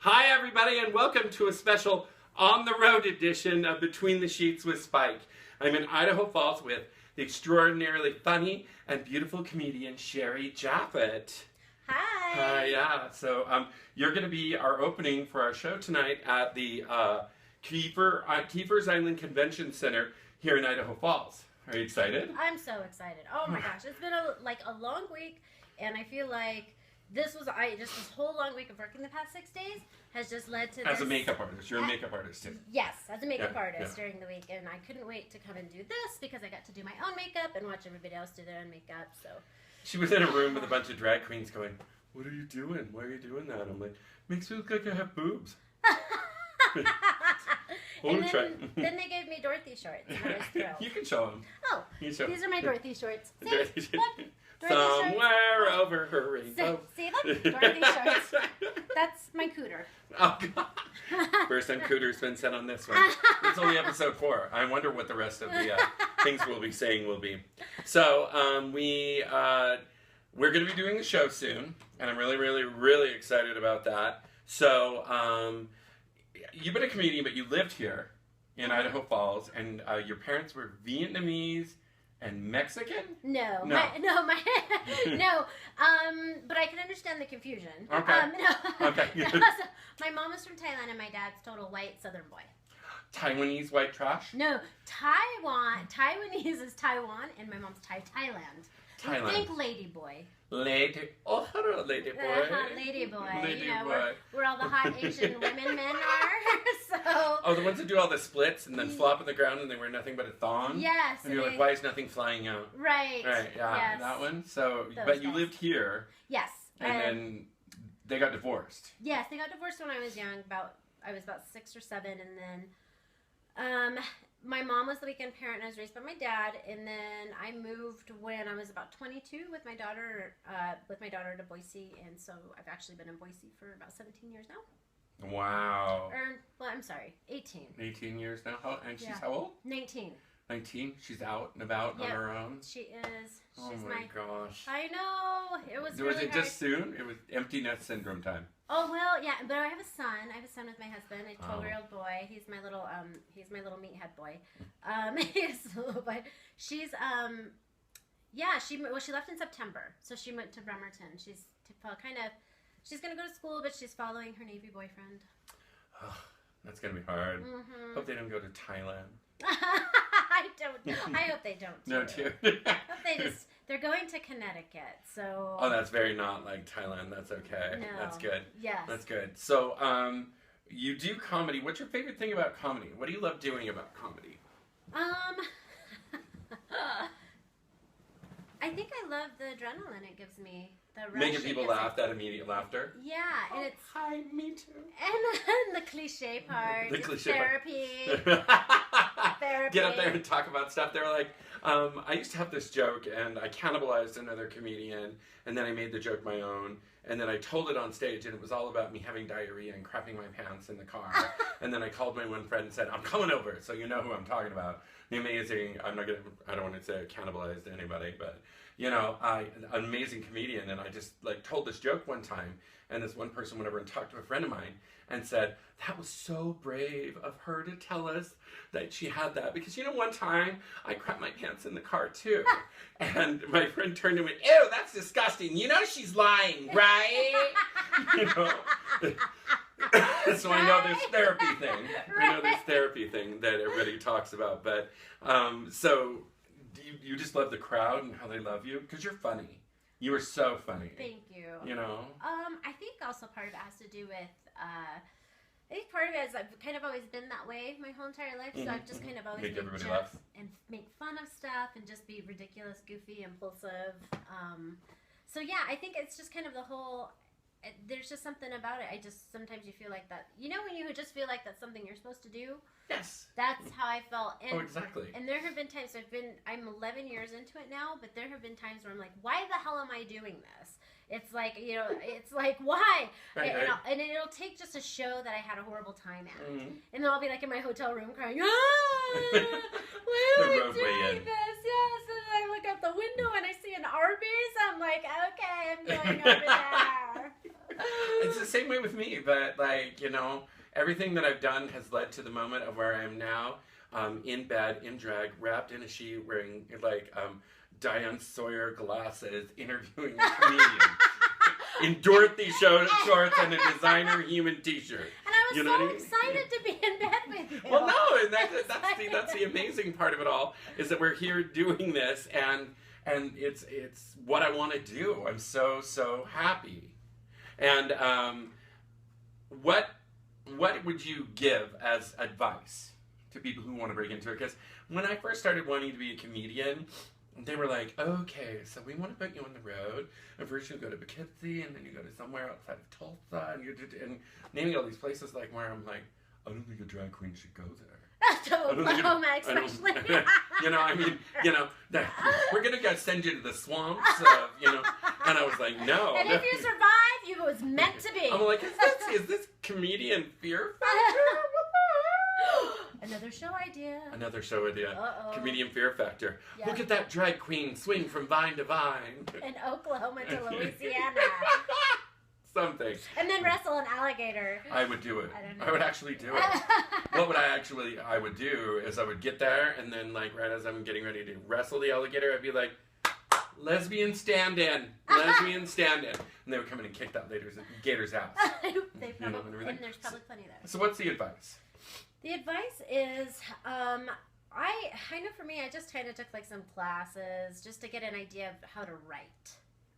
Hi everybody and welcome to a special on-the-road edition of Between the Sheets with Spyke. I'm in Idaho Falls with the extraordinarily funny and beautiful comedian Sherry Japhet. Hi! Hi, yeah. So you're going to be our opening for our show tonight at the Kiefer's Island Convention Center here in Idaho Falls. Are you excited? I'm so excited. Oh my gosh, it's been a long week, and I feel like this whole long week of working the past 6 days has just led to As a makeup artist. You're a makeup artist too. Yes, as a makeup artist during the week, and I couldn't wait to come and do this because I got to do my own makeup and watch everybody else do their own makeup. So she was in a room with a bunch of drag queens going, "What are you doing? Why are you doing that?" I'm like, "Makes me look like I have boobs." And then they gave me Dorothy shorts, and I was thrilled. You can show them. Oh, these are my Dorothy shorts. See? Dorothy Look, somewhere shorts. over her rainbow. See, look, Dorothy shorts. That's my cooter. Oh, God. First time cooter's been said on this one. It's only episode 4. I wonder what the rest of the things we'll be saying will be. So, we're going to be doing the show soon, and I'm really, really, really excited about that. So, you've been a comedian, but you lived here in Idaho Falls, and your parents were Vietnamese and Mexican? No. No. But I can understand the confusion. Okay. Okay. So, my mom is from Thailand, and my dad's total white Southern boy. Taiwanese white trash? No, Taiwanese is Taiwan, and my mom's Thailand. Thailand. Think lady boy. Oh, hello, lady boy. Lady boy. Lady you know, boy. Where all the hot Asian women men are. So. Oh, the ones that do all the splits and then flop on the ground and they wear nothing but a thong? Yes. And you're like, why is nothing flying out? Right. Right, yeah, yes. that one. So, Those but you guys. lived here. Yes. And then they got divorced. Yes, they got divorced when I was young. I was about 6 or 7, and then my mom was the weekend parent, and I was raised by my dad. And then I moved when I was about 22 with my daughter to Boise, and so I've actually been in Boise for about 17 years now. Wow. I'm sorry, 18. 18 years now. And she's Yeah. how old? 19. 19. She's out and about on her own. She is. Oh She's my gosh. I know. It was. Was really it hard. just soon? It was empty nest syndrome time. Oh well, yeah, but I have a son. I have a son with my husband, a 12-year-old boy. He's my little meathead boy. He's a little boy. She's she left in September, so she went to Bremerton. She's gonna go to school, but she's following her Navy boyfriend. Oh, that's gonna be hard. Mm-hmm. Hope they don't go to Thailand. I hope they don't. No, too. They're going to Connecticut, so. Oh, that's very not like Thailand. That's okay. No. That's good. Yes. That's good. So, you do comedy. What's your favorite thing about comedy? What do you love doing about comedy? I think I love the adrenaline it gives me. The rush Making people laugh, that immediate laughter. Yeah, and it's hi, me too. and the cliche part. The cliche therapy. Therapy. Get up there and talk about stuff. They're like, I used to have this joke, and I cannibalized another comedian, and then I made the joke my own, and then I told it on stage, and it was all about me having diarrhea and crapping my pants in the car. And then I called my one friend and said, "I'm coming over," so you know who I'm talking about. The amazing, I don't want to say I cannibalized anybody, but, an amazing comedian, and I just, told this joke one time, and this one person went over and talked to a friend of mine and said, "That was so brave of her to tell us that she had that, because, one time I crapped my pants in the car, too." And my friend turned to me, "Ew, that's disgusting. You know she's lying, right?" So I know this therapy thing. Right. I know this therapy thing that everybody talks about. But, so you just love the crowd and how they love you? Because you're funny. You are so funny. Thank you. I think also part of it has to do with, I think part of it is I've kind of always been that way my whole entire life, so I've just kind of always Make made everybody jokes laugh. and make fun of stuff and just be ridiculous, goofy, impulsive. So yeah, I think it's just kind of the whole. There's just something about it. Sometimes you feel like that. When you just feel like that's something you're supposed to do? Yes. That's how I felt. And, exactly. And there have been times, I'm 11 years into it now, but there have been times where I'm like, why the hell am I doing this? It's like, it's like, why? Right. And it'll take just a show that I had a horrible time at. Mm-hmm. And then I'll be like in my hotel room crying, why The am I roadway doing in. this? Yes. And I look out the window and I see an Arby's. I'm like, okay, I'm going over there. It's the same way with me, but like, you know, everything that I've done has led to the moment of where I am now, in bed, in drag, wrapped in a sheet, wearing like Diane Sawyer glasses, interviewing a comedian. In Dorothy shorts and a designer human t-shirt. And I was you know so what I mean? excited to be in bed with you. Well, no, and that's the amazing part of it all, is that we're here doing this, and it's what I want to do. I'm so happy. And what would you give as advice to people who want to break into it? Because when I first started wanting to be a comedian, they were like, okay, so we want to put you on the road, and first you go to Poughkeepsie, and then you go to somewhere outside of Tulsa, and naming all these places like where I'm like, I don't think a drag queen should go there. Oklahoma, especially. You know, I mean, you know, we're going to send you to the swamps, you know, and I was like, no. And if you survive, you was meant to be. I'm like, is this comedian fear factor? Another show idea. Another show idea. Uh-oh. Comedian fear factor. Yeah. Look at that drag queen swing from vine to vine. In Oklahoma to Louisiana. Something. And then wrestle an alligator. I would do it. I don't know. I would actually do it. What would I would do is I would get there, and then like right as I'm getting ready to wrestle the alligator, I'd be like, lesbian stand-in. Lesbian stand-in. And they would come in and kick that gator's ass. They probably, and there's probably plenty there. So what's the advice? The advice is, I know for me, I just kind of took like some classes just to get an idea of how to write.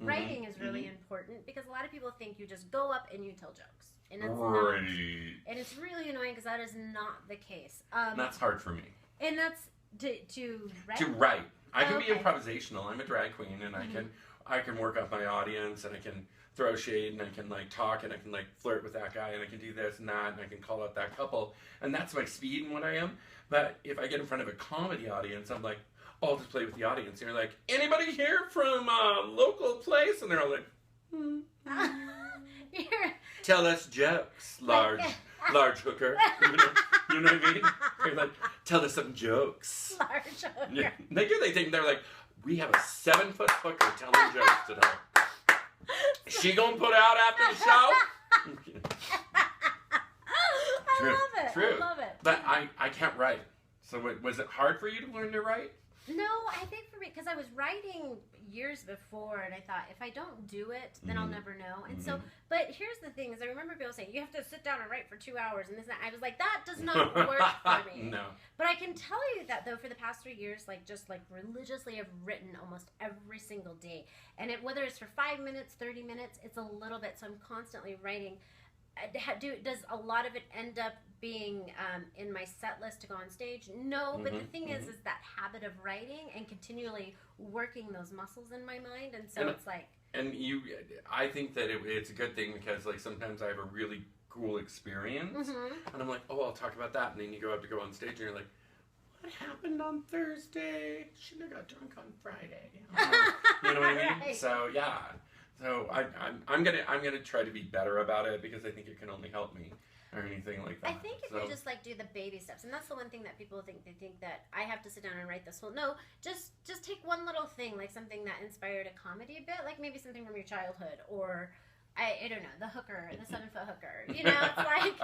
Mm-hmm. Writing is really important because a lot of people think you just go up and you tell jokes. And it's not. And it's really annoying because that is not the case. That's hard for me. And that's to write? To write. I can be improvisational. I'm a drag queen, and I can work up my audience, and I can throw shade, and I can like talk, and I can like flirt with that guy, and I can do this and that, and I can call out that couple, and that's my speed and what I am. But if I get in front of a comedy audience, I'm like, I'll just play with the audience. And you're like, anybody here from a local place? And they're all like, tell us jokes, large hooker. You know what I mean? They're like, tell us some jokes. Large hooker. Yeah, they do. They think they're like, we have a 7-foot hooker telling jokes today. She gonna put out after the show? I love it. But I can't write. So was it hard for you to learn to write? No, I think for me, because I was writing years before, and I thought, if I don't do it, then I'll never know. And so, but here's the thing, is I remember people saying, you have to sit down and write for 2 hours, and this and that. I was like, that does not work for me. No. But I can tell you that, though, for the past 3 years, like, just, like, religiously, I've written almost every single day. And whether it's for 5 minutes, 30 minutes, it's a little bit, so I'm constantly writing. Does a lot of it end up being in my set list to go on stage? No, but the thing is that habit of writing and continually working those muscles in my mind, and so it's like. And I think that it's a good thing because like sometimes I have a really cool experience, and I'm like, oh, I'll talk about that, and then you go to go on stage, and you're like, what happened on Thursday? Shouldn't have got drunk on Friday. You know what I mean? Right. So yeah. So I'm gonna try to be better about it because I think it can only help me or anything like that. I think if you just like do the baby steps, and that's the one thing that people think, they think that I have to sit down and write this whole. No, just take one little thing, like something that inspired a comedy a bit, like maybe something from your childhood, or I don't know, the hooker, the 7-foot hooker. You know, it's like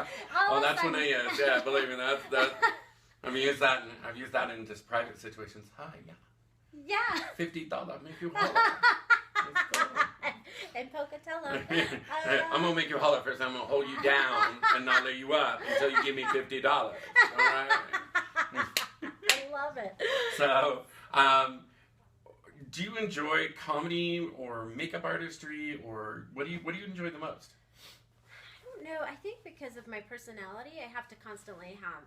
that's when I yeah, believe me, that I've used that in just private situations. Hi, yeah. $50 make you holler. And Pocatello. I'm gonna make you holler first. I'm gonna hold you down and not let you up until you give me $50. All right. I love it. So, do you enjoy comedy or makeup artistry, or what do you enjoy the most? I don't know. I think because of my personality, I have to constantly have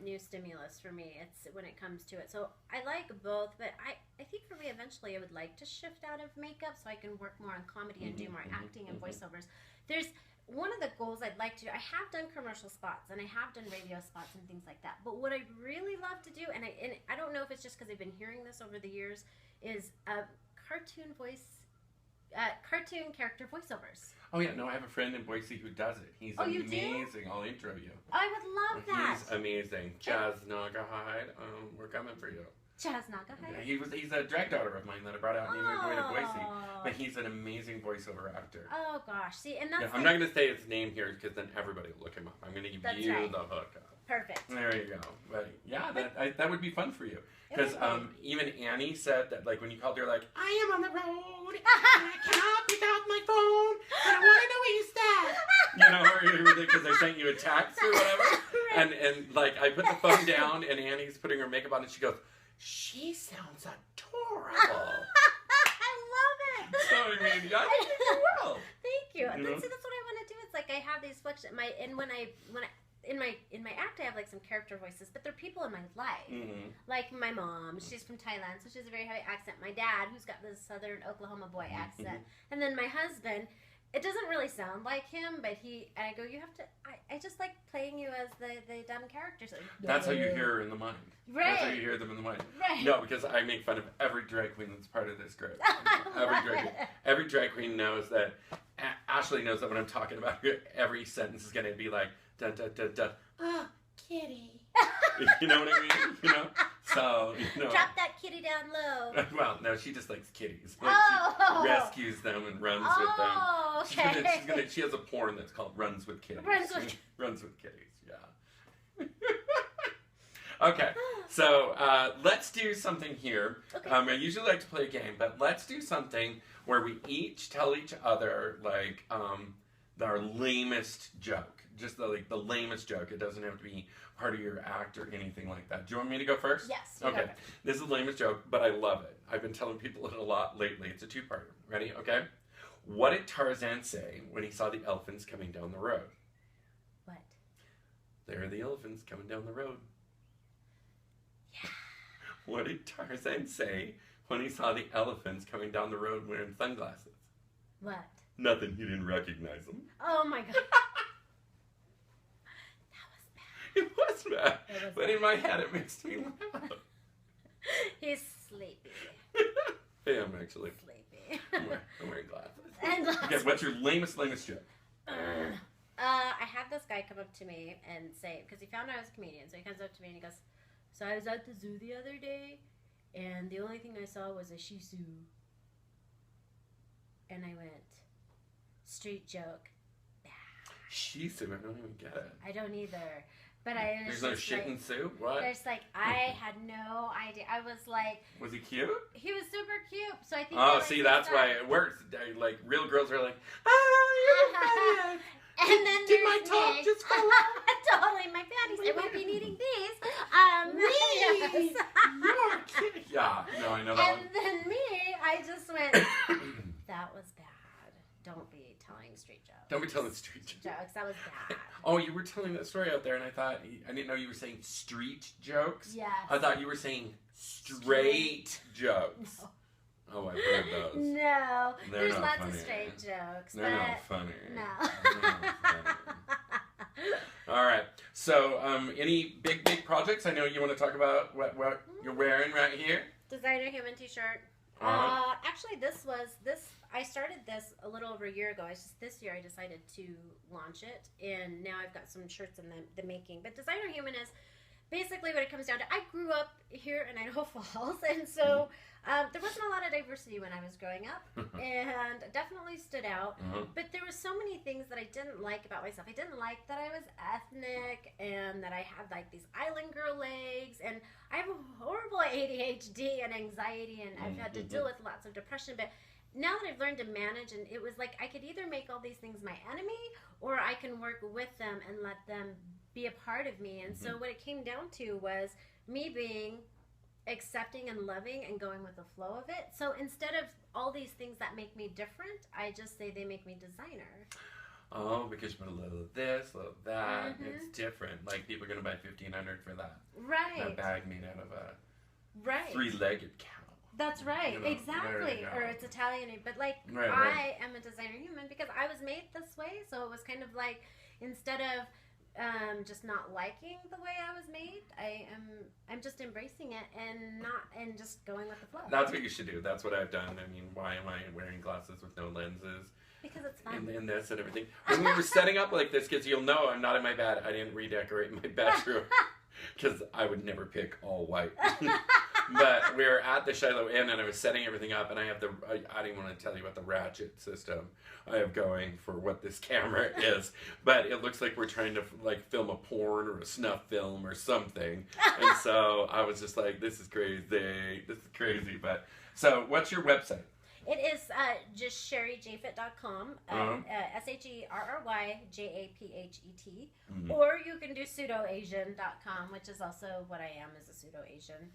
new stimulus for me. It's when it comes to it. So I like both, but I think for me eventually I would like to shift out of makeup so I can work more on comedy and do more acting and voiceovers. There's one of the goals I'd like to do. I have done commercial spots and I have done radio spots and things like that. But what I really love to do, and I don't know if it's just because I've been hearing this over the years, is cartoon character voiceovers. Oh yeah, no, I have a friend in Boise who does it. He's amazing. I'll intro you. I would love that. He's amazing. Jazz Nagahide, we're coming for you. Chasnaga. He's a drag daughter of mine that I brought out in Boise. But he's an amazing voiceover actor. Oh gosh, see, and that's. Yeah, I'm not going to say his name here because then everybody will look him up. I'm going to give you the hookup. Perfect. There you go. But yeah, that would be fun for you. Because even Annie said that, like, when you called her, like, I am on the road, and I cannot pick out my phone, and I want to know where you stand. You know, because I sent you a text or whatever. Right. And like, I put the phone down, and Annie's putting her makeup on, and she goes, she sounds adorable. I love it. So, I mean, yeah, I think you will. Thank you. You know? See, that's what I want to do. It's like I have these fluctuations. In my act, I have like some character voices, but they're people in my life. Mm-hmm. Like my mom, she's from Thailand, so she has a very heavy accent. My dad, who's got this southern Oklahoma boy accent, and then my husband. It doesn't really sound like him, but I go, you have to. I just like playing you as the dumb characters. Like, That's how you hear her in the mind. Right. That's how you hear them in the mind. Right. No, because I make fun of every drag queen that's part of this group. Every drag queen knows that. Ashley knows that when I'm talking about her, every sentence is going to be like, da da da da. Oh, kitty. You know what I mean? You know? So, you know. Drop that kitty down low. Well, no, she just likes kitties. Like, Oh. she rescues them and runs with them. Oh, okay. She has a porn that's called Runs with Kitties. Runs with Kitties, yeah. Okay, so let's do something here. Okay. I usually like to play a game, but let's do something where we each tell each other, like, our lamest joke. Just the lamest joke. It doesn't have to be part of your act or anything like that. Do you want me to go first? Yes. Okay. This is the lamest joke, but I love it. I've been telling people it a lot lately. It's a two-parter. Ready? Okay. What did Tarzan say when he saw the elephants coming down the road? What? There are the elephants coming down the road. Yeah. What did Tarzan say when he saw the elephants coming down the road wearing sunglasses? What? Nothing. He didn't recognize them. Oh my god. It was bad. But in my head, it makes me laugh. He's sleepy. I am actually. Sleepy. I'm wearing glasses. And glasses. Okay, what's your lamest joke? I had this guy come up to me and say, because he found out I was a comedian, so he comes up to me and he goes, so I was at the zoo the other day, and the only thing I saw was a Shih Tzu. And I went, street joke. Shih Tzu, I don't even get it. I don't either. But I was There's no just shit in Sue? What? There's like, I had no idea. I was like... Was he cute? He was super cute, so I think... Oh, see, that's why it works. Like, real girls are like, oh, you're And then did my top just fall off? Totally, my panties. I won't be needing these. Really? Yes. You're kidding. Yeah, no, I know that one. And then me, I just went, that was bad. Don't be telling street jokes. Don't be telling street jokes. That was bad. Oh, you were telling that story out there, and I didn't know you were saying street jokes. Yes. I thought you were saying straight jokes. No. Oh, I've heard those. No. They're There's not lots funny. of straight jokes. They're but not funny. No. They're not funny. All right. So, any big projects? I know you want to talk about what you're wearing right here. Designer human t-shirt. Actually, I started this a little over a year ago. This year I decided to launch it, and now I've got some shirts in the making. But Designer Human is basically what it comes down to. I grew up here in Idaho Falls, and so there wasn't a lot of diversity when I was growing up, and definitely stood out. But there were so many things that I didn't like about myself. I didn't like that I was ethnic, and that I had like these island girl legs, and I have horrible ADHD and anxiety, and I've had to deal with lots of depression. But now that I've learned to manage, and it was like I could either make all these things my enemy, or I can work with them and let them be a part of me. And so what it came down to was me being accepting and loving and going with the flow of it. So instead of all these things that make me different, I just say they make me designer. Oh, because you put a little of this, a little of that. It's different. Like, people are going to buy $1,500 for that. Right. That bag made out of a right. three-legged cow. That's right. You know, exactly. Or it's Italian. But, like, right. I am a designer human because I was made this way. So it was kind of like, instead of just not liking the way I was made, I'm just embracing it and just going with the flow. That's what you should do. That's what I've done. I mean, why am I wearing glasses with no lenses? Because it's fun. And this and everything. When we were setting up like this, because you'll know I'm not in my bed. I didn't redecorate my bedroom because I would never pick all white. But we're at the Shiloh Inn, and I was setting everything up, and I have I didn't want to tell you what the ratchet system I have going for what this camera is, but it looks like we're trying to like film a porn or a snuff film or something. And so I was just like, this is crazy. This is crazy. But so what's your website? It is just sherryjaphet.com, SherryJaphet, or you can do pseudoasian.com, which is also what I am, is a pseudo-Asian.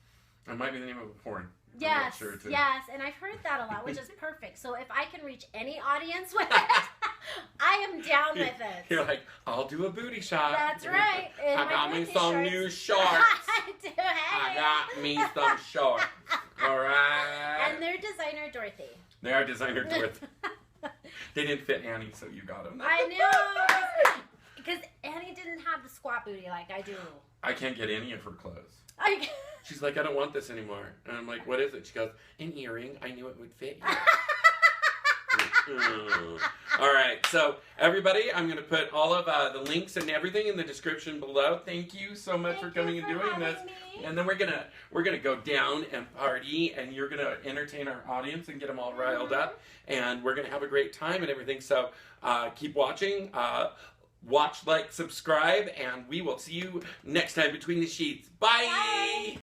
That might be the name of a porn. Yes, I'm not sure yes, and I've heard that a lot, which is perfect. So if I can reach any audience with it, I am down with it. You're like, I'll do a booty shot. That's right. I got me some new shorts. I got me some shorts. All right. And they're designer Dorothy. They are designer Dorothy. They didn't fit Annie, so you got them. I know. Because Annie didn't have the squat booty like I do. I can't get any of her clothes. I She's like, I don't want this anymore. And I'm like, what is it? She goes, an earring. I knew it would fit you. All right. So, everybody, I'm going to put all of the links and everything in the description below. Thank you so much for coming and doing this. Me. And then we're gonna go down and party, and you're gonna entertain our audience and get them all riled up, and we're gonna have a great time and everything. So keep watching. Watch, like, subscribe, and we will see you next time between the sheets. Bye.